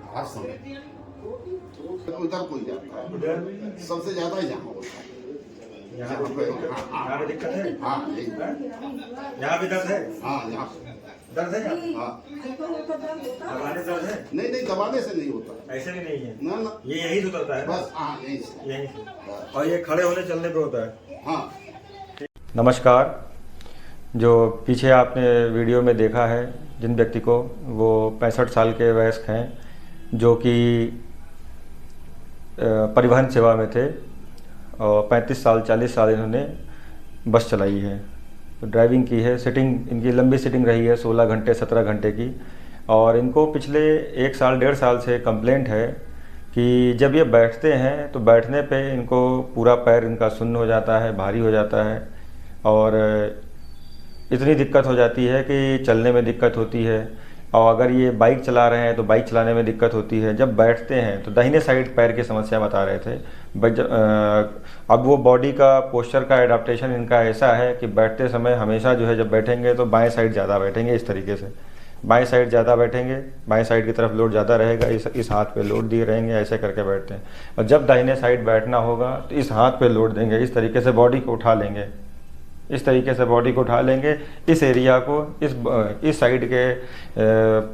हर समय उधर कोई जाता है, सबसे ज्यादा यहाँ होता है। यहाँ पे दिक्कत है। हाँ यही, यहाँ भी दर्द है। हाँ यहाँ दर्द है यहाँ। हाँ दबाने दर्द है। नहीं दबाने से नहीं होता, ऐसे भी नहीं है ना ना, ये यही से उतरता है बस हाँ यही से। यही से। और ये खड़े होने चलने पे होता है। हाँ नमस्कार। जो पीछे आपने वीडियो में देखा है, जिन व्यक्ति को, वो 65 साल के वयस्क हैं जो कि परिवहन सेवा में थे और 35 साल 40 साल इन्होंने बस चलाई है, तो ड्राइविंग की है। सिटिंग इनकी लंबी सिटिंग रही है, 16 घंटे 17 घंटे की। और इनको पिछले 1 साल 1.5 साल से कंप्लेंट है कि जब ये बैठते हैं तो बैठने पे इनको पूरा पैर इनका सुन्न हो जाता है, भारी हो जाता है और इतनी दिक्कत हो जाती है कि चलने में दिक्कत होती है। और अगर ये बाइक चला रहे हैं तो बाइक चलाने में दिक्कत होती है। जब बैठते हैं तो दाहिने साइड पैर की समस्या बता रहे थे। अब वो बॉडी का पोस्चर का एडाप्टेशन इनका ऐसा है कि बैठते समय हमेशा जो है, जब बैठेंगे तो बाएं साइड ज़्यादा बैठेंगे, इस तरीके से बाएं साइड ज़्यादा बैठेंगे, बाएं साइड की तरफ लोड ज़्यादा रहेगा, इस हाथ पे लोड दिए रहेंगे, ऐसे करके बैठते हैं। और जब दाहिने साइड बैठना होगा तो इस हाथ पे लोड देंगे, इस तरीके से बॉडी को उठा लेंगे, इस तरीके से बॉडी को उठा लेंगे। इस एरिया को, इस साइड के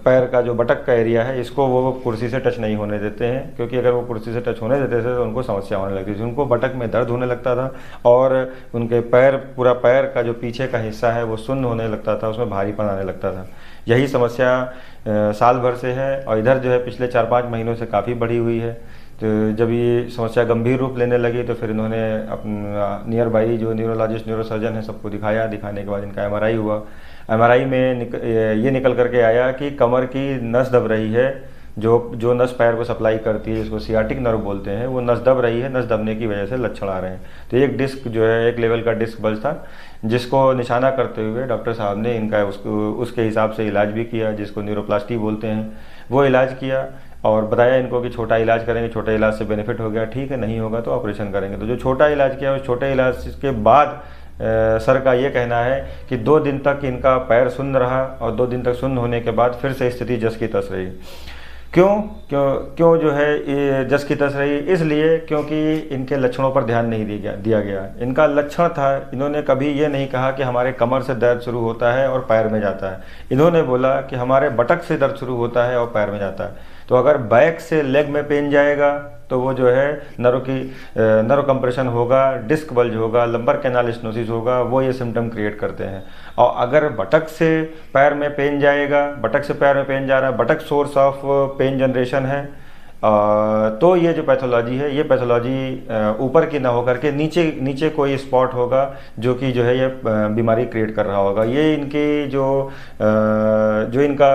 पैर का जो बटक का एरिया है, इसको वो कुर्सी से टच नहीं होने देते हैं, क्योंकि अगर वो कुर्सी से टच होने देते थे तो उनको समस्या होने लगती थी। उनको बटक में दर्द होने लगता था और उनके पैर, पूरा पैर का जो पीछे का हिस्सा है वो सुन्न होने लगता था, उसमें भारीपन आने लगता था। यही समस्या साल भर से है और इधर जो है पिछले 4-5 महीनों से काफ़ी बढ़ी हुई है। तो जब ये समस्या गंभीर रूप लेने लगी तो फिर इन्होंने अपना नियर बाई जो न्यूरोलॉजिस्ट, न्यूरोसर्जन है, सबको दिखाया। दिखाने के बाद इनका MRI हुआ। MRI में ये निकल करके आया कि कमर की नस दब रही है, जो नस पैर को सप्लाई करती है, जिसको सियाटिक नर्व बोलते हैं, वो नस दब रही है। नस दबने की वजह से लक्षण आ रहे हैं। तो एक डिस्क जो है, एक लेवल का डिस्क बल्ज था, जिसको निशाना करते हुए डॉक्टर साहब ने इनका उसके हिसाब से इलाज भी किया, जिसको न्यूरोप्लास्टी बोलते हैं। वो इलाज किया और बताया इनको कि छोटा इलाज करेंगे, छोटे इलाज से बेनिफिट हो गया, ठीक है, नहीं होगा तो ऑपरेशन करेंगे। तो जो छोटा इलाज किया, उस छोटे इलाज के बाद सर का ये कहना है कि 2 दिन तक इनका पैर सुन्न रहा और 2 दिन तक सुन्न होने के बाद फिर से स्थिति जस की तस रही। क्यों जो है ये जस की तस रही? इसलिए क्योंकि इनके लक्षणों पर ध्यान नहीं दिया गया। इनका लक्षण था, इन्होंने कभी ये नहीं कहा कि हमारे कमर से दर्द शुरू होता है और पैर में जाता है। इन्होंने बोला कि हमारे बटक से दर्द शुरू होता है और पैर में जाता है। तो अगर बैक से लेग में पेन जाएगा तो वो जो है नर्व कंप्रेशन होगा, डिस्क बल्ज होगा, लंबर कैनाल स्टेनोसिस होगा, वो ये सिम्टम क्रिएट करते हैं। और अगर बटक से पैर में पेन जाएगा, बटक से पैर में पेन जा रहा है, बटक सोर्स ऑफ पेन जनरेशन है, तो ये जो पैथोलॉजी है, ये पैथोलॉजी ऊपर की ना होकर के नीचे कोई स्पॉट होगा जो कि जो है ये बीमारी क्रिएट कर रहा होगा। ये इनकी जो इनका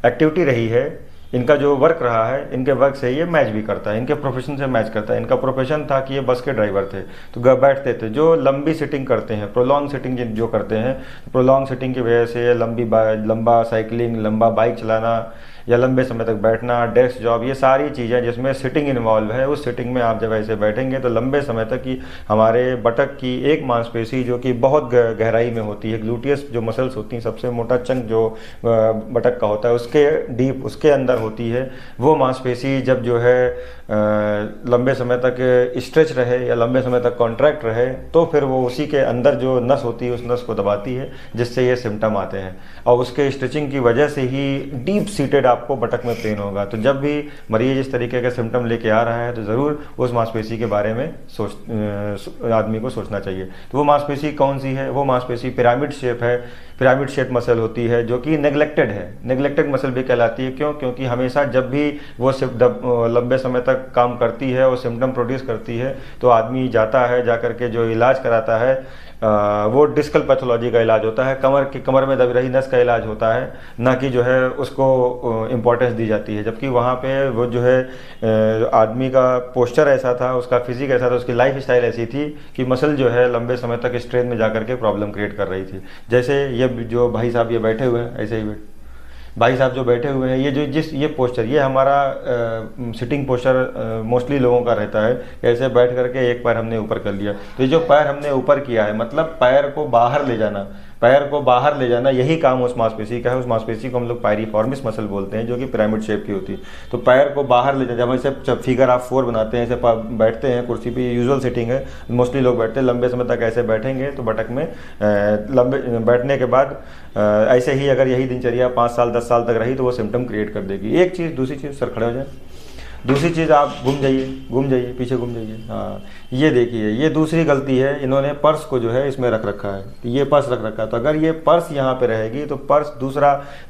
एक्टिविटी रही है, इनका जो वर्क रहा है, इनके वर्क से ये मैच भी करता है, इनके प्रोफेशन से मैच करता है। इनका प्रोफेशन था कि ये बस के ड्राइवर थे, तो बैठते थे। जो लंबी सिटिंग करते हैं, प्रोलॉन्ग सिटिंग जो करते हैं, प्रोलॉन्ग सिटिंग की वजह से लंबा साइकिलिंग, लंबा बाइक चलाना या लंबे समय तक बैठना, डेस्क जॉब, ये सारी चीज़ें जिसमें सिटिंग इन्वॉल्व है, उस सिटिंग में आप जब ऐसे बैठेंगे तो लंबे समय तक की हमारे बटक की एक मांसपेशी जो कि बहुत गहराई में होती है, ग्लूटियस जो मसल्स होती हैं, सबसे मोटा चंक जो बटक का होता है, उसके अंदर होती है, वो मांसपेशी जब जो है लंबे समय तक स्ट्रेच रहे या लंबे समय तक कॉन्ट्रैक्ट रहे, तो फिर वो उसी के अंदर जो नस होती है, उस नस को दबाती है, जिससे ये सिम्टम आते हैं। और उसके स्ट्रेचिंग की वजह से ही डीप सीटेड आपको बटक में पेन होगा। तो जब भी मरीज इस तरीके के सिम्टम लेके आ रहा है तो ज़रूर उस मांसपेशी के बारे में आदमी को सोचना चाहिए। तो वो मांसपेशी कौन सी है? वो मांसपेशी पिरामिड शेप है, पिरामिड शेप मसल होती है, जो कि नेग्लेक्टेड है, नेग्लेक्टेड मसल भी कहलाती है। क्योंकि हमेशा जब भी वो लंबे समय तक काम करती है और सिम्टम प्रोड्यूस करती है, तो आदमी जाता है, जाकर के जो इलाज कराता है वो डिस्कल पैथोलॉजी का इलाज होता है, कमर में दब रही नस का इलाज होता है, ना कि जो है उसको इम्पोर्टेंस दी जाती है। जबकि वहाँ पे वो जो है आदमी का पोस्चर ऐसा था, उसका फिजिक ऐसा था, उसकी लाइफ स्टाइल ऐसी थी कि मसल जो है लंबे समय तक स्ट्रेन में जाकर के प्रॉब्लम क्रिएट कर रही थी। जैसे ये जो भाई साहब ये बैठे हुए हैं, ऐसे ही भाई साहब जो बैठे हुए हैं, ये पोस्चर, ये हमारा सिटिंग पोस्चर मोस्टली लोगों का रहता है। ऐसे बैठ करके एक पैर हमने ऊपर कर लिया, तो ये जो पैर हमने ऊपर किया है, मतलब पैर को बाहर ले जाना, पैर को बाहर ले जाना, यही काम उस मांसपेशी का है। उस मांसपेशी को हम लोग पायरिफॉर्मिस मसल बोलते हैं, जो कि पिरामिड शेप की होती है। तो पैर को बाहर ले जाना, जब ऐसे फिगर आप 4 बनाते हैं, ऐसे बैठते हैं कुर्सी पे, यूजुअल सिटिंग है, मोस्टली लोग बैठते हैं, लंबे समय तक ऐसे बैठेंगे तो बटक में लंबे बैठने के बाद ऐसे ही अगर यही दिनचर्या 5 साल 10 साल तक रही तो वो सिम्टम क्रिएट कर देगी। एक चीज़। दूसरी चीज़, सर खड़े हो जाए। दूसरी चीज़, आप घूम जाइए, पीछे घूम जाइए। हाँ, ये देखिए, ये दूसरी गलती है, इन्होंने पर्स को जो है इसमें रख रखा है, ये पर्स रख रखा है। तो अगर ये पर्स यहाँ पे रहेगी तो पर्स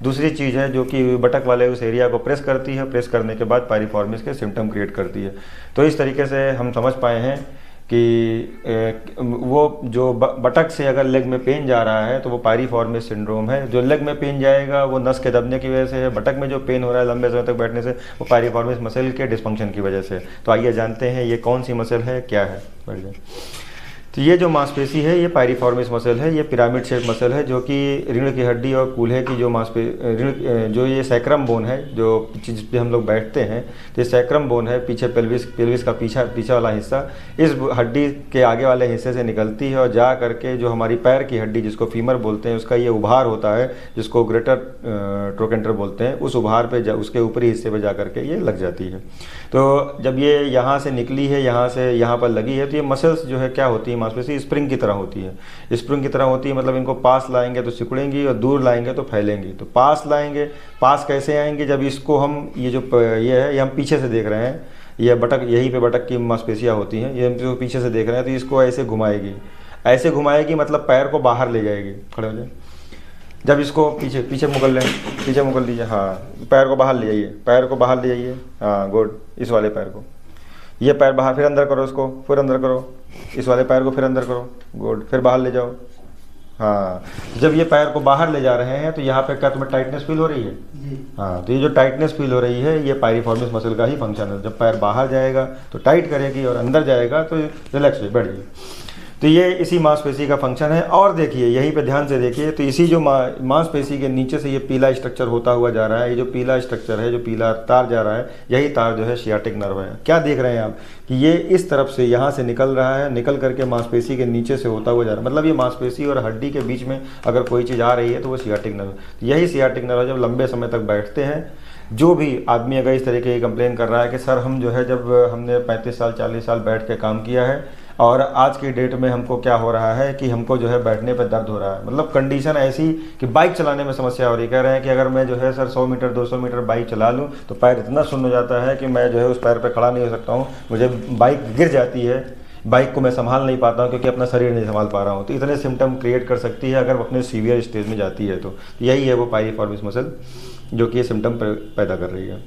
दूसरी चीज़ है जो कि बटक वाले उस एरिया को प्रेस करती है, प्रेस करने के बाद पायरिफॉर्मिस के सिम्टम क्रिएट करती है। तो इस तरीके से हम समझ पाए हैं कि वो जो बटक से अगर लेग में पेन जा रहा है तो वो पायरिफॉर्मिस सिंड्रोम है। जो लेग में पेन जाएगा वो नस के दबने की वजह से है। बटक में जो पेन हो रहा है लंबे समय तक बैठने से, वो पायरिफॉर्मिस मसल के डिस्फंक्शन की वजह से। तो आइए जानते हैं ये कौन सी मसल है, क्या है। बढ़िया। तो ये जो मांसपेशी है ये पायरिफॉर्मिस मसल है, ये पिरामिड शेप मसल है, जो कि रीढ़ की हड्डी और कूल्हे की जो जो ये सैक्रम बोन है, जो जिस पे हम लोग बैठते हैं, तो ये सैक्रम बोन है, पीछे पेल्विस का पीछा वाला हिस्सा इस हड्डी के आगे वाले हिस्से से निकलती है और जा करके जो हमारी पैर की हड्डी, जिसको फीमर बोलते हैं, उसका ये उभार होता है, जिसको ग्रेटर ट्रोकेंटर बोलते हैं, उस उभार पे उसके ऊपरी हिस्से पे जा करके ये लग जाती है। तो जब ये यहाँ से निकली है, यहाँ से यहाँ पर लगी है, तो ये मसल्स जो है क्या होती है, मांसपेशी स्प्रिंग की तरह होती है। स्प्रिंग की तरह होती है मतलब इनको पास लाएंगे तो सिकुड़ेंगी और दूर लाएंगे तो फैलेंगी। तो पास लाएंगे, पास कैसे आएंगे, जब इसको हम ये है, ये हम पीछे से देख रहे हैं, ये बटक, यहीं पे बटक की मांसपेशियाँ होती हैं, ये हम जो पीछे से देख रहे हैं, तो इसको ऐसे घुमाएगी, मतलब पैर को बाहर ले जाएगी। खड़े हो जाए। जब इसको पीछे मुकल लें, पीछे मुकल दीजिए। हाँ, पैर को बाहर ले जाइए, पैर को बाहर ले जाइए। हाँ, गुड। इस वाले पैर को, ये पैर बाहर, फिर अंदर करो, इसको फिर अंदर करो, इस वाले पैर को फिर अंदर करो, गुड। फिर बाहर ले जाओ। हाँ, जब ये पैर को बाहर ले जा रहे हैं तो यहाँ पे क्या तुम्हें टाइटनेस फील हो रही है? हाँ, तो ये जो टाइटनेस फील हो रही है ये पायरिफॉर्मिस मसल का ही फंक्शन है। जब पैर बाहर जाएगा तो टाइट करेगी और अंदर जाएगा तो रिलैक्स बैठ जाइए। तो ये इसी मांसपेशी का फंक्शन है। और देखिए, यहीं पे ध्यान से देखिए, तो इसी जो मांसपेशी के नीचे से ये पीला स्ट्रक्चर होता हुआ जा रहा है, ये जो पीला स्ट्रक्चर है, जो पीला तार जा रहा है, यही तार जो है सियाटिक नर्व है। क्या देख रहे हैं आप कि ये इस तरफ से यहाँ से निकल रहा है, निकल करके मांसपेशी के नीचे से होता हुआ जा रहा है। मतलब ये मांसपेशी और हड्डी के बीच में अगर कोई चीज़ आ रही है तो वो सियाटिक नर्व है। यही सियाटिक नर्व जब लंबे समय तक बैठते हैं, जो भी आदमी अगर इस तरीके की कंप्लेन कर रहा है कि सर हम जो है, जब हमने 35 साल 40 साल बैठ के काम किया है और आज की डेट में हमको क्या हो रहा है कि हमको जो है बैठने पर दर्द हो रहा है, मतलब कंडीशन ऐसी कि बाइक चलाने में समस्या हो रही। कह रहे हैं कि अगर मैं जो है सर 100 मीटर 200 मीटर बाइक चला लूँ तो पैर इतना सुन्न हो जाता है कि मैं जो है उस पैर पे खड़ा नहीं हो सकता हूँ, मुझे बाइक गिर जाती है, बाइक को मैं संभाल नहीं पाता हूँ क्योंकि अपना शरीर नहीं संभाल पा रहा हूँ। तो इतने सिम्टम क्रिएट कर सकती है अगर वो अपने सीवियर स्टेज में जाती है। तो यही है वो पायरिफॉर्मिस मसल जो कि ये सिम्टम पैदा कर रही है।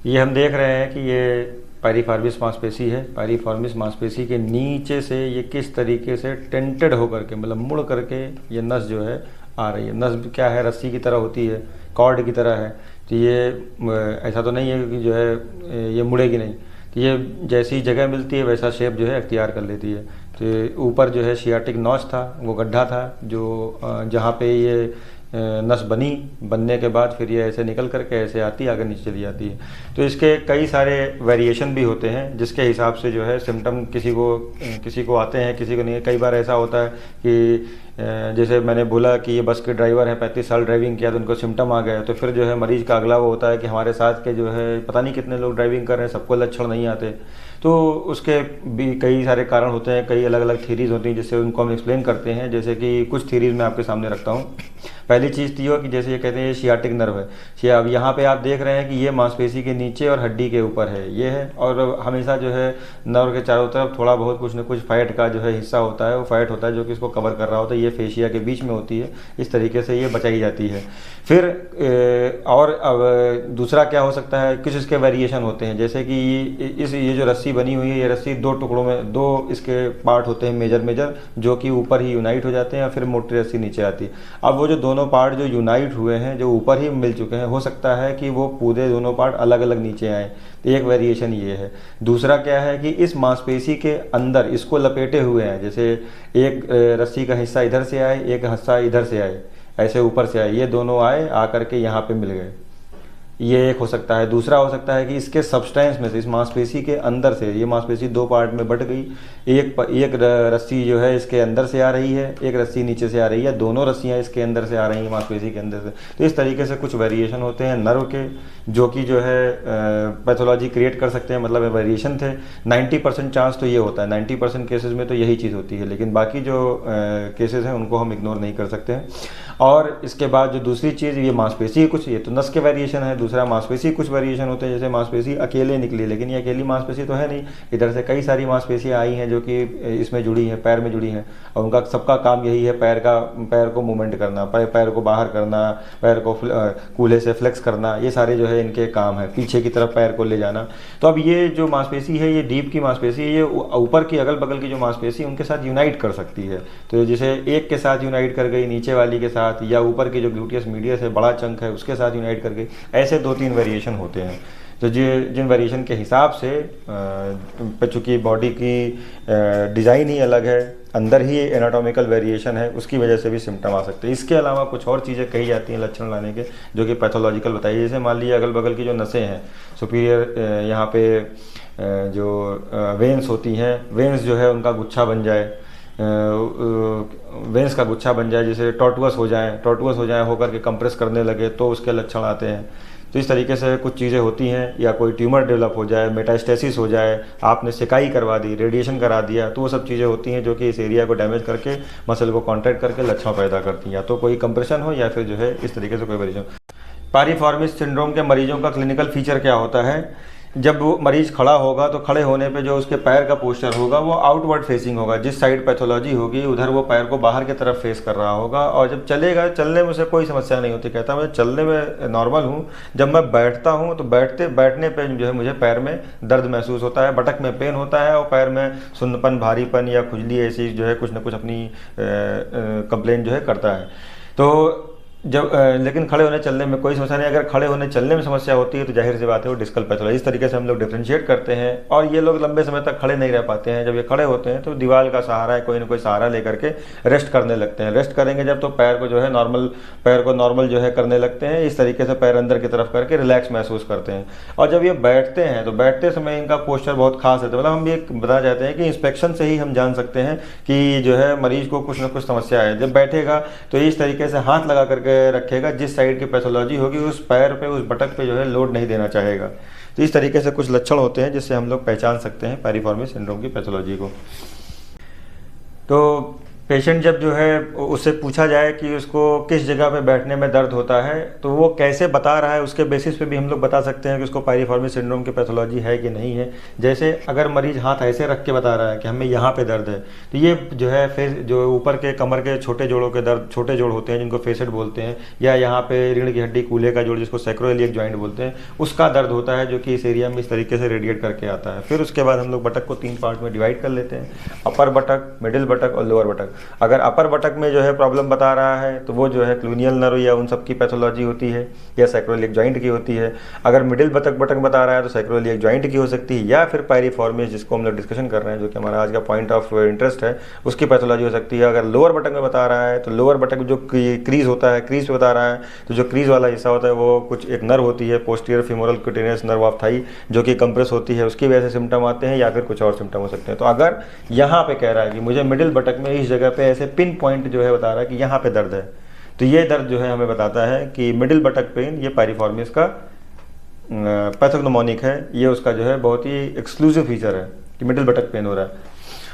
ये हम देख रहे हैं कि ये पायरिफॉर्मिस मांसपेशी है। पायरिफॉर्मिस मांसपेशी के नीचे से ये किस तरीके से टेंटेड होकर के, मतलब मुड़ करके ये नस जो है आ रही है। नस क्या है, रस्सी की तरह होती है, कॉर्ड की तरह है। तो ये ऐसा तो नहीं है कि जो है ये मुड़ेगी नहीं, तो ये जैसी जगह मिलती है वैसा शेप जो है अख्तियार कर लेती है। तो ऊपर जो है सियाटिक नॉच था, वो गड्ढा था जो जहाँ पे ये नस बनने के बाद फिर ये ऐसे निकल करके ऐसे आती है, आगे नीचे चली जाती है। तो इसके कई सारे वेरिएशन भी होते हैं जिसके हिसाब से जो है सिम्टम किसी को आते हैं, किसी को नहीं। कई बार ऐसा होता है कि जैसे मैंने बोला कि ये बस के ड्राइवर हैं, 35 साल ड्राइविंग किया तो उनको सिम्टम आ गए, तो फिर जो है मरीज़ का अगला वो होता है कि हमारे साथ के जो है पता नहीं कितने लोग ड्राइविंग कर रहे हैं, सबको लक्षण नहीं आते। तो उसके भी कई सारे कारण होते हैं, कई अलग अलग थीरीज़ होती हैं जिससे उनको हम एक्सप्लेन करते हैं। जैसे कि कुछ थीरीज़ मैं आपके सामने रखता हूँ। पहली चीज़ थी कि जैसे ये कहते हैं ये सियाटिक नर्व है। अब यहाँ पे आप देख रहे हैं कि ये मांसपेशी के नीचे और हड्डी के ऊपर है, ये है। और हमेशा जो है नर्व के चारों तरफ थोड़ा बहुत कुछ न कुछ फैट का जो है हिस्सा होता है, वो फैट होता है जो कि इसको कवर कर रहा होता है। ये फेशिया के बीच में होती है, इस तरीके से ये बचाई जाती है। फिर और अब दूसरा क्या हो सकता है, कुछ इसके वेरिएशन होते हैं। जैसे कि ये जो रस्सी बनी हुई है, ये रस्सी 2 टुकड़ों में, 2 इसके पार्ट होते हैं मेजर जो कि ऊपर ही यूनाइट हो जाते हैं और फिर मोटी रस्सी नीचे आती है। अब वो जो दोनों पार्ट जो यूनाइट हुए हैं, जो ऊपर ही मिल चुके हैं, हो सकता है कि वो पूरे दोनों पार्ट अलग अलग नीचे आए। तो एक वेरिएशन ये है। दूसरा क्या है कि इस मांसपेशी के अंदर इसको लपेटे हुए हैं, जैसे एक रस्सी का हिस्सा इधर से आए, एक हिस्सा इधर से आए, ऐसे ऊपर से आए, ये दोनों आए, आकर के यहाँ पे मिल गए। ये एक हो सकता है। दूसरा हो सकता है कि इसके सब्सटेंस में से, इस मांसपेशी के अंदर से, ये मांसपेशी दो पार्ट में बट गई, एक रस्सी जो है इसके अंदर से आ रही है, एक रस्सी नीचे से आ रही है, दोनों रस्सियाँ इसके अंदर से आ रही हैं मांसपेशी के अंदर से। तो इस तरीके से कुछ वेरिएशन होते हैं नर्व के, जो कि जो है पैथोलॉजी क्रिएट कर सकते हैं, मतलब वेरिएशन थे। 90% चांस तो ये होता है, 90% केसेस में तो यही चीज़ होती है, लेकिन बाकी जो केसेस हैं उनको हम इग्नोर नहीं कर सकते हैं। और इसके बाद जो दूसरी चीज़, ये मांसपेशी कुछ, ये तो नस के वेरिएशन है, दूसरा मांसपेशी कुछ वेरिएशन होते हैं, जैसे मांसपेशी अकेले निकली, लेकिन ये अकेली मांसपेशी तो है नहीं, इधर से कई सारी मांसपेशियाँ आई हैं जो कि इसमें जुड़ी हैं, पैर में जुड़ी हैं, और उनका सबका काम यही है पैर को मूवमेंट करना, पैर को बाहर करना, पैर को कूल्हे से फ्लेक्स करना, ये सारे जो है इनके काम है, पीछे की तरफ पैर को ले जाना। तो अब ये जो मांसपेशी है, ये डीप की मांसपेशी है, ये ऊपर की अगल बगल की जो मांसपेशी उनके साथ यूनाइट कर सकती है। तो जैसे एक के साथ यूनाइट कर गई, नीचे वाली के साथ, या ऊपर की जो ग्लूटियस मीडियस है, बड़ा चंक है, उसके साथ यूनाइट कर गई। ऐसे 2-3 वेरिएशन होते हैं। तो जिन वेरिएशन के हिसाब से चूँकि बॉडी की डिज़ाइन ही अलग है, अंदर ही एनाटॉमिकल वेरिएशन है, उसकी वजह से भी सिम्टम आ सकते हैं। इसके अलावा कुछ और चीज़ें कही जाती हैं लक्षण लाने के, जो कि पैथोलॉजिकल बताइए। जैसे मान लीजिए अगल बगल की जो नसें हैं, सुपीरियर यहाँ पे जो वेन्स होती हैं, वेन्स जो है उनका गुच्छा बन जाए, वेंस का गुच्छा बन जाए, जैसे टॉर्टुअस हो जाए होकर के कंप्रेस करने लगे, तो उसके लक्षण आते हैं। तो इस तरीके से कुछ चीज़ें होती हैं। या कोई ट्यूमर डेवलप हो जाए, मेटास्टेसिस हो जाए, आपने सिकाई करवा दी, रेडिएशन करा दिया, तो वो सब चीज़ें होती हैं जो कि इस एरिया को डैमेज करके मसल को कॉन्ट्रैक्ट करके लक्षण पैदा करती हैं। या तो कोई कंप्रेशन हो या फिर जो है इस तरीके से कोई वेरिएशन। पायरिफॉर्मिस सिंड्रोम के मरीजों का क्लिनिकल फीचर क्या होता है? जब वो मरीज खड़ा होगा तो खड़े होने पे जो उसके पैर का पोस्चर होगा वो आउटवर्ड फेसिंग होगा, जिस साइड पैथोलॉजी होगी उधर वो पैर को बाहर की तरफ फेस कर रहा होगा। और जब चलेगा, चलने में उसे कोई समस्या नहीं होती, कहता मैं चलने में नॉर्मल हूँ। जब मैं बैठता हूँ तो बैठने पे जो है मुझे पैर में दर्द महसूस होता है, बटक में पेन होता है, और पैर में सुन्नपन, भारीपन या खुजली ऐसी जो है कुछ ना कुछ अपनी कंप्लेन जो है करता है। तो जब लेकिन खड़े होने चलने में कोई समस्या नहीं। अगर खड़े होने चलने में समस्या होती है तो जाहिर सी बात है वो डिस्कल पैथोलॉजी। इस तरीके से हम लोग डिफ्रेंशिएट करते हैं। और ये लोग लंबे समय तक खड़े नहीं रह पाते हैं। जब ये खड़े होते हैं तो दीवार का सहारा है, कोई ना कोई सहारा लेकर के रेस्ट करने लगते हैं। रेस्ट करेंगे जब, तो पैर को जो है नॉर्मल जो है करने लगते हैं। इस तरीके से पैर अंदर की तरफ करके रिलैक्स महसूस करते हैं। और जब ये बैठते हैं तो बैठते समय इनका पोस्चर बहुत खास है। तो मतलब हम ये बताना चाहते हैं कि इंस्पेक्शन से ही हम जान सकते हैं कि जो है मरीज को कुछ ना कुछ समस्या है। जब बैठेगा तो इस तरीके से हाथ लगा करके रखेगा, जिस साइड की पैथोलॉजी होगी उस पैर पे, उस बटक पे जो है लोड नहीं देना चाहेगा। तो इस तरीके से कुछ लक्षण होते हैं जिससे हम लोग पहचान सकते हैं पायरिफॉर्मिस सिंड्रोम की पैथोलॉजी को। तो पेशेंट जब जो है उससे पूछा जाए कि उसको किस जगह पे बैठने में दर्द होता है तो वो कैसे बता रहा है, उसके बेसिस पे भी हम लोग बता सकते हैं कि उसको पायरिफॉर्मिस सिंड्रोम की पैथोलॉजी है कि नहीं है। जैसे अगर मरीज हाथ ऐसे रख के बता रहा है कि हमें यहाँ पे दर्द है, तो ये जो है फेस, जो ऊपर के कमर के छोटे जोड़ों के दर्द, छोटे जोड़ होते हैं जिनको फेसेट बोलते हैं, या यहाँ पे रीढ़ की हड्डी कूल्हे का जोड़ जिसको सैक्रोइलियक जॉइंट बोलते हैं, उसका दर्द होता है जो कि इस एरिया में इस तरीके से रेडिएट करके आता है। फिर उसके बाद हम लोग बटक को 3 पार्ट में डिवाइड कर लेते हैं, अपर बटक, मिडिल बटक और लोअर बटक। अगर अपर बटक में जो है प्रॉब्लम बता रहा है तो वो जो है क्लूनियल नर्व या उन सब की पैथोलॉजी होती है या सैक्रोइलियक जॉइंट की होती है। अगर मिडिल बटक बता रहा है तो सैक्रोइलियक जॉइंट की हो सकती है, या फिर पायरिफॉर्मिस जिसको हम लोग डिस्कशन कर रहे हैं, जो कि हमारा आज का पॉइंट ऑफ इंटरेस्ट है, उसकी पैथोलॉजी हो सकती है। अगर लोअर बटक में बता रहा है तो लोअर बटक जो क्रीज होता है, क्रीज पे बता रहा है, तो जो क्रीज वाला हिस्सा होता है वो कुछ एक नर्व होती है, posterior femoral cutaneous nerve of thigh, जो कि कंप्रेस होती है, उसकी वजह से सिम्टम आते हैं, या फिर कुछ और सिम्टम हो सकते हैं। तो अगर यहाँ पे कह रहा है कि मुझे मिडिल बटक में इस जगह पे ऐसे पिन पॉइंट जो है बता रहा है कि यहाँ पे दर्द है, तो ये दर्द जो है हमें बताता है कि मिडिल बटक पेन ये पायरिफॉर्मिस का पैथोग्नोमोनिक है। ये उसका जो है बहुत ही एक्सक्लूसिव फीचर है कि मिडिल बटक पेन हो रहा है।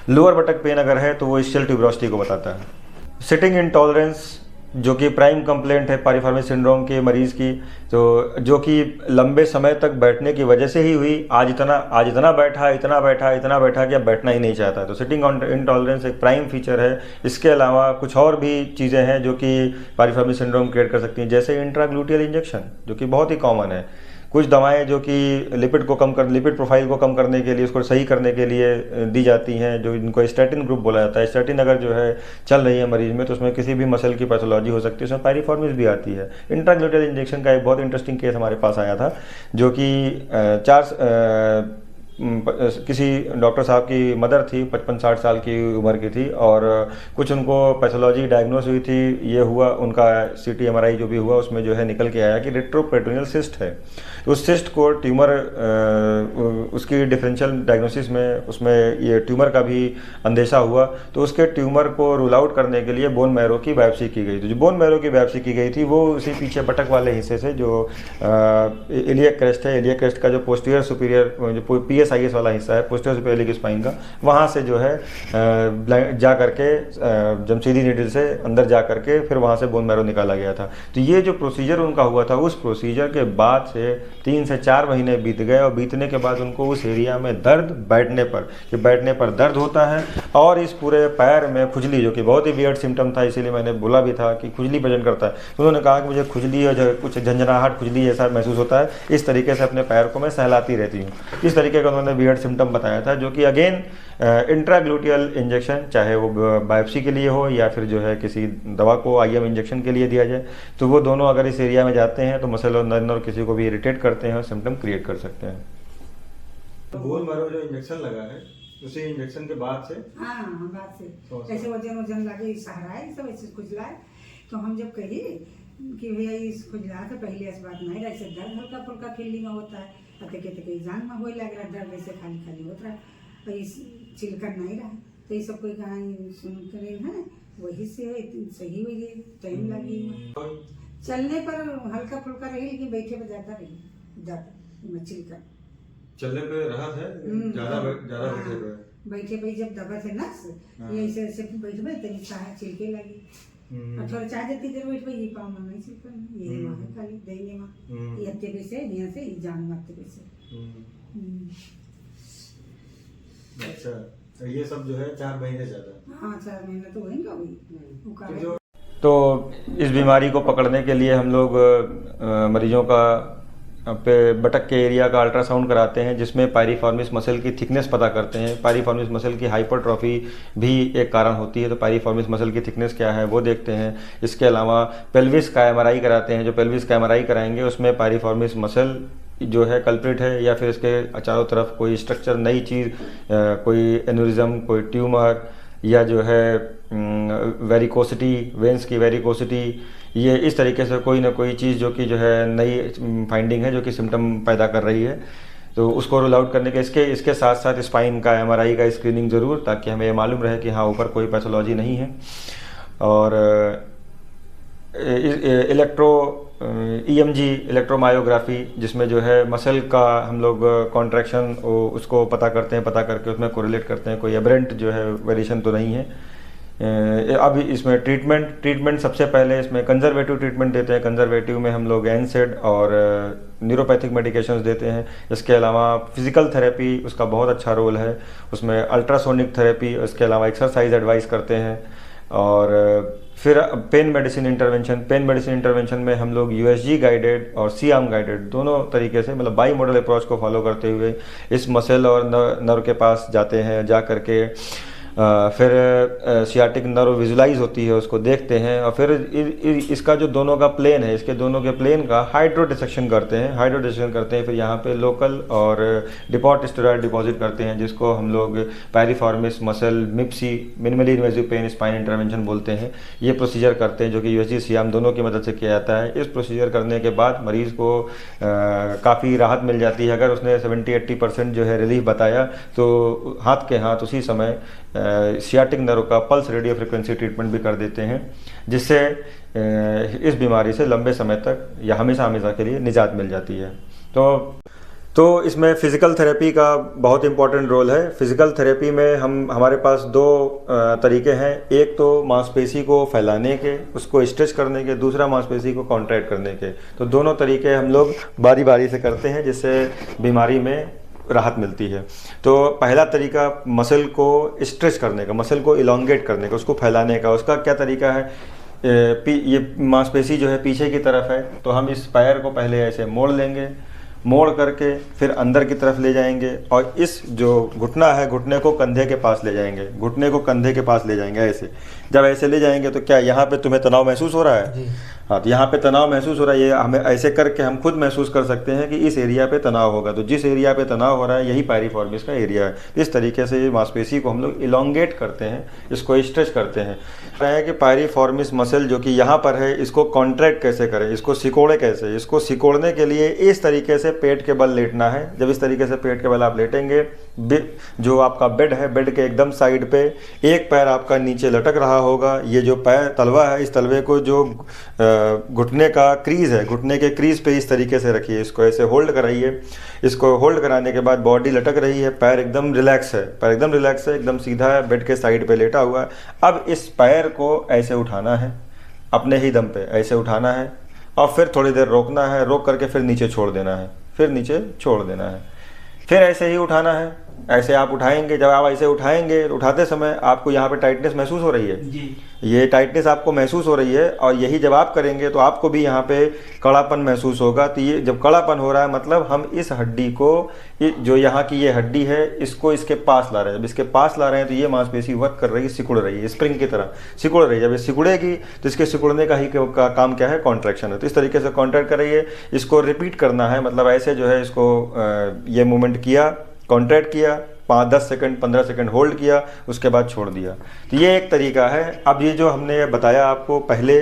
लोअर बटक पेन अगर है तो वो इसशियल ट्यूबरोसिटी को बताता है। सिटिंग इंटॉलरेंस जो कि प्राइम कंप्लेंट है पायरिफॉर्मिस सिंड्रोम के मरीज़ की, तो जो कि लंबे समय तक बैठने की वजह से ही हुई। आज इतना बैठा कि अब बैठना ही नहीं चाहता। तो सिटिंग इंटॉलरेंस एक प्राइम फीचर है। इसके अलावा कुछ और भी चीज़ें हैं जो कि पायरिफॉर्मिस सिंड्रोम क्रिएट कर सकती हैं, जैसे इंट्राग्लूटियल इंजेक्शन, जो कि बहुत ही कॉमन है। कुछ दवाएं जो कि लिपिड प्रोफाइल को कम करने के लिए, उसको सही करने के लिए दी जाती हैं, जो इनको स्टैटिन ग्रुप बोला जाता है। स्टैटिन अगर जो है चल रही है मरीज में तो उसमें किसी भी मसल की पैथोलॉजी हो सकती है, उसमें पायरिफॉर्मिस भी आती है। इंट्राग्लूटियल इंजेक्शन का एक बहुत इंटरेस्टिंग केस हमारे पास आया था, जो कि किसी डॉक्टर साहब की मदर थी, 55-60 साल की उम्र की थी, और कुछ उनको पैथोलॉजी डायग्नोस हुई थी। ये हुआ उनका CT MRI जो भी हुआ उसमें जो है निकल के आया कि रेट्रोपेरिटोनियल सिस्ट है। तो उस सिस्ट को ट्यूमर, उसकी डिफरेंशियल डायग्नोसिस में उसमें ये ट्यूमर का भी अंदेशा हुआ। तो उसके ट्यूमर को रूल आउट करने के लिए बोन मैरो की बायोप्सी की गई। तो जो बोन मैरो की बायोप्सी की गई थी वो उसी पीछे बटक वाले हिस्से से जो इलियक क्रेस्ट है, इलियक क्रेस्ट का जो पोस्टीरियर सुपीरियर जो PSIS वाला हिस्सा है, पोस्टीरियर सुपीरियर इलियक स्पाइन का, वहाँ से जो है जा करके जमशीदी नीडल से अंदर जा करके फिर वहाँ से बोन मैरो निकाला गया था। तो ये जो प्रोसीजर उनका हुआ था, उस प्रोसीजर के बाद से 3 से 4 महीने बीत गए, और बीतने के बाद उनको उस एरिया में दर्द, बैठने पर दर्द होता है, और इस पूरे पैर में खुजली, जो कि बहुत ही वियर्ड सिम्टम था, इसीलिए मैंने बोला भी था कि खुजली प्रेजेंट करता है। तो उन्होंने कहा कि मुझे खुजली और जो कुछ झंझनाहट, खुजली जैसा महसूस होता है, इस तरीके से अपने पैर को मैं सहलाती रहती हूँ। इस तरीके का उन्होंने वियर्ड सिम्टम बताया था, जो कि अगेन इंट्राग्लूटियल इंजेक्शन, चाहे वो बायोप्सी के लिए हो या फिर जो है किसी दवा को IM इंजेक्शन के लिए दिया जाए, तो वो दोनों अगर इस एरिया में जाते हैं तो मसल और नर्व और किसी को भी इरिटेट करते हैं और सिम्टम क्रिएट कर सकते हैं। बोन मैरो जो इंजेक्शन लगा है उसी इंजेक्शन के बाद से बाद से ऐसे वजन लगे, सहारा है सब ऐसे खुजला है। तो हम जब कहिए कि भैया इस खुजला तो पहले ऐसी बात नहीं, ऐसे दर्द हल्का फुल्का फीलिंग में होता है, तके जान में हो लग रहा दर्द, ऐसे खाली खाली होता है, तो इस चिलकर नहीं रहा। तो ये सब कोई कहानी सुन कर है, वही से सही हुई, टाइम लगी। चलने पर हल्का फुल्का रही, लेकिन बैठे पर जाता चिलकर चलने पे राहत है, ज्यादा बैठे पे जब दबा थे ना ये ऐसे बैठे तभी चाहे चिलके लगी, और थोड़ा चाह जाती देर बैठ पे ये पाँव में नहीं चिलकर, ये वहाँ है खाली देंगे वहाँ ये हत्ते पे से यहाँ से जान मारते पे से। अच्छा, ये सब जो है 4 महीने ज्यादा। हाँ 4 महीने तो वही का तो इस बीमारी को पकड़ने के लिए हम लोग मरीजों का पे बटक के एरिया का अल्ट्रासाउंड कराते हैं, जिसमें पायरिफॉर्मिस मसल की थिकनेस पता करते हैं। पायरिफॉर्मिस मसल की हाइपरट्रॉफी भी एक कारण होती है, तो पायरिफॉर्मिस मसल की थिकनेस क्या है वो देखते हैं। इसके अलावा पेल्विस का MRI कराते हैं। जो पेल्विस का MRI कराएंगे उसमें पायरिफॉर्मिस मसल जो है कल्प्रिट है, या फिर इसके चारों तरफ कोई स्ट्रक्चर, नई चीज़, कोई एन्यूरिज्म, कोई ट्यूमर, या जो है वेरिकोसिटी, वेंस की वेरिकोसिटी, ये इस तरीके से कोई ना कोई चीज़ जो कि जो है नई फाइंडिंग है जो कि सिम्टम पैदा कर रही है, तो उसको रूल आउट करने के इसके साथ साथ स्पाइन का MRI का स्क्रीनिंग ज़रूर, ताकि हमें ये मालूम रहे कि हाँ ऊपर कोई पैथोलॉजी नहीं है। और EMG इलेक्ट्रोमायोग्राफी, जिसमें जो है मसल का हम लोग कॉन्ट्रैक्शन उसको पता करके उसमें कोरिलेट करते हैं, कोई एबरेंट जो है वेरिएशन तो नहीं है। अब इसमें ट्रीटमेंट सबसे पहले इसमें कंजर्वेटिव ट्रीटमेंट देते हैं। कंजर्वेटिव में हम लोग NSAID और न्यूरोपैथिक मेडिकेशंस देते हैं। इसके अलावा फिजिकल थेरेपी, उसका बहुत अच्छा रोल है उसमें, अल्ट्रासोनिक थेरेपी, इसके अलावा एक्सरसाइज एडवाइस करते हैं। और फिर पेन मेडिसिन इंटरवेंशन में हम लोग USG गाइडेड और C-आर्म गाइडेड दोनों तरीके से, मतलब बाई मॉडल अप्रोच को फॉलो करते हुए इस मसल और नर्व के पास जाते हैं। जा करके फिर सियाटिक नर्व विजुलाइज होती है, उसको देखते हैं, और फिर इसका जो दोनों का प्लेन है, इसके दोनों के प्लेन का हाइड्रो डिसेक्शन करते हैं। फिर यहाँ पे लोकल और डिपॉट स्टेरॉइड डिपॉजिट करते हैं, जिसको हम लोग piriformis muscle MIPSI, minimally invasive pain spine intervention बोलते हैं। ये प्रोसीजर करते हैं, जो कि USG C-आर्म दोनों की मदद से किया जाता है। इस प्रोसीजर करने के बाद मरीज़ को काफ़ी राहत मिल जाती है। अगर उसने 70-80% जो है रिलीफ बताया, तो हाथ के हाथ उसी समय सियाटिक नर्व का पल्स रेडियो फ्रिक्वेंसी ट्रीटमेंट भी कर देते हैं, जिससे इस बीमारी से लंबे समय तक या हमेशा के लिए निजात मिल जाती है। तो इसमें फ़िज़िकल थेरेपी का बहुत इंपॉर्टेंट रोल है। फ़िज़िकल थेरेपी में हमारे पास 2 तरीके हैं। एक तो मांसपेशी को फैलाने के, उसको स्ट्रेच करने के, दूसरा मांसपेशी को कॉन्ट्रैक्ट करने के। तो दोनों तरीके हम लोग बारी बारी से करते हैं, जिससे बीमारी में राहत मिलती है। तो पहला तरीका मसल को स्ट्रेच करने का, मसल को इलोंगेट करने का, उसको फैलाने का। उसका क्या तरीका है, ये मांसपेशी जो है पीछे की तरफ है, तो हम इस पैर को पहले ऐसे मोड़ लेंगे, मोड़ करके फिर अंदर की तरफ ले जाएंगे, और इस जो घुटना है, घुटने को कंधे के पास ले जाएंगे, ऐसे। जब ऐसे ले जाएंगे तो क्या यहाँ पे तुम्हें तनाव महसूस हो रहा है? हाँ, तो यहाँ पे तनाव महसूस हो रहा है, ये हमें ऐसे करके हम खुद महसूस कर सकते हैं कि इस एरिया पे तनाव होगा। तो जिस एरिया पे तनाव हो रहा है यही पायरिफॉर्मिस का एरिया है। इस तरीके से ये मांसपेशी को हम लोग इलोंगेट करते हैं, इसको स्ट्रेच करते हैं। है कि पायरिफॉर्मिस मसल जो कि यहाँ पर है, इसको कॉन्ट्रैक्ट कैसे करें, इसको सिकोड़े कैसे। इसको सिकोड़ने के लिए इस तरीके से पेट के बल लेटना है। जब इस तरीके से पेट के बल आप लेटेंगे, जो आपका बेड है, बेड के एकदम साइड पे एक पैर आपका नीचे लटक रहा होगा। ये जो पैर तलवा है, इस तलवे को जो घुटने का क्रीज है, घुटने के क्रीज पे इस तरीके से रखिए, इसको ऐसे होल्ड कराइए। इसको होल्ड कराने के बाद बॉडी लटक रही है, पैर एकदम रिलैक्स है, पैर एकदम रिलैक्स है, एकदम सीधा है, बेड के साइड पे लेटा हुआ है। अब इस पैर को ऐसे उठाना है, अपने ही दम पे ऐसे उठाना है और फिर थोड़ी देर रोकना है, रोक करके फिर नीचे छोड़ देना है, फिर नीचे छोड़ देना है, फिर ऐसे ही उठाना है। ऐसे आप उठाएंगे, जब आप ऐसे उठाएंगे, उठाते समय आपको यहाँ पे टाइटनेस महसूस हो रही है जी। ये टाइटनेस आपको महसूस हो रही है और यही जब आप करेंगे तो आपको भी यहाँ पे कड़ापन महसूस होगा। तो ये जब कड़ापन हो रहा है मतलब हम इस हड्डी को, जो यहाँ की ये हड्डी है, इसको इसके पास ला रहे हैं। जब इसके पास ला रहे हैं तो ये मांसपेशी वर्क कर रही है, सिकुड़ रही है, स्प्रिंग की तरह सिकुड़ रही है। जब ये सिकुड़ेगी तो इसके सिकुड़ने का ही काम क्या है, कॉन्ट्रैक्शन है। तो इस तरीके से कॉन्ट्रैक्ट कर रही है, इसको रिपीट करना है। मतलब ऐसे जो है इसको ये मूवमेंट किया, कॉन्ट्रैक्ट किया, 5-10 सेकंड 15 सेकंड होल्ड किया, उसके बाद छोड़ दिया। तो ये एक तरीका है। अब ये जो हमने बताया आपको, पहले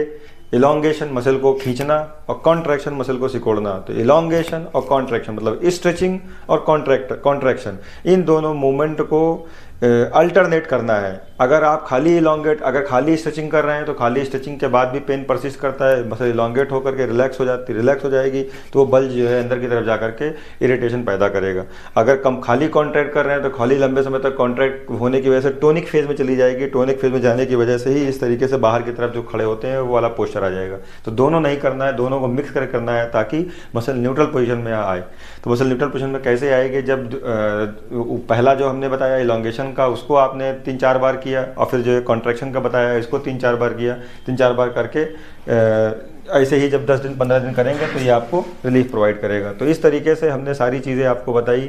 इलोंगेशन मसल को खींचना और कॉन्ट्रैक्शन मसल को सिकोड़ना। तो इलोंगेशन और कॉन्ट्रैक्शन मतलब स्ट्रेचिंग और कॉन्ट्रैक्शन, इन दोनों मूवमेंट को अल्टरनेट करना है। अगर आप खाली इलोंगेट, अगर खाली स्ट्रेचिंग कर रहे हैं तो खाली स्ट्रेचिंग के बाद भी पेन परसिस्ट करता है, मसल इलोंगेट होकर के रिलैक्स हो जाएगी तो वो बल जो है अंदर की तरफ जा करके इरिटेशन पैदा करेगा। अगर कम खाली कॉन्ट्रैक्ट कर रहे हैं तो खाली लंबे समय तक कॉन्ट्रैक्ट होने की वजह से टोनिक फेज में चली जाएगी। टोनिक फेज में जाने की वजह से ही इस तरीके से बाहर की तरफ जो खड़े होते हैं वो वाला पोस्चर आ जाएगा। तो दोनों नहीं करना है, दोनों को मिक्स करके करना है ताकि मसल न्यूट्रल पोजीशन में आए। तो मसल न्यूट्रल पोजीशन में कैसे आएगी, जब पहला जो हमने बताया इलोंगेशन का, उसको आपने 3-4 बार किया और फिर जो कॉन्ट्रैक्शन का बताया इसको 3-4 बार किया। 3-4 बार करके ऐसे ही जब 10 दिन 15 दिन करेंगे तो ये आपको रिलीफ प्रोवाइड करेगा। तो इस तरीके से हमने सारी चीज़ें आपको बताई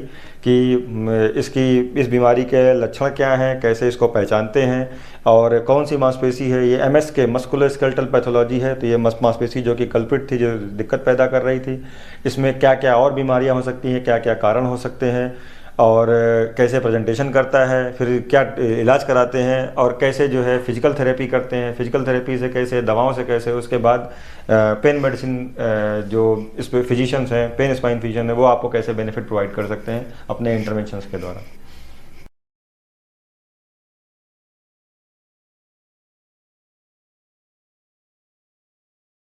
कि इस बीमारी के लक्षण क्या हैं, कैसे इसको पहचानते हैं और कौन सी मांसपेशी है। ये MSK मस्कुलोस्केलेटल पैथोलॉजी है। तो ये मांसपेशी जो कि कल्प्रिट थी, जो दिक्कत पैदा कर रही थी, इसमें क्या क्या और बीमारियां हो सकती हैं, क्या क्या कारण हो सकते हैं और कैसे प्रेजेंटेशन करता है, फिर क्या इलाज कराते हैं और कैसे जो है फिजिकल थेरेपी करते हैं, फिजिकल थेरेपी से कैसे, दवाओं से कैसे, उसके बाद पेन मेडिसिन जो इस पे फिजिशियंस हैं, पेन स्पाइन फिजिशियन है, वो आपको कैसे बेनिफिट प्रोवाइड कर सकते हैं अपने इंटरवेंशंस के द्वारा।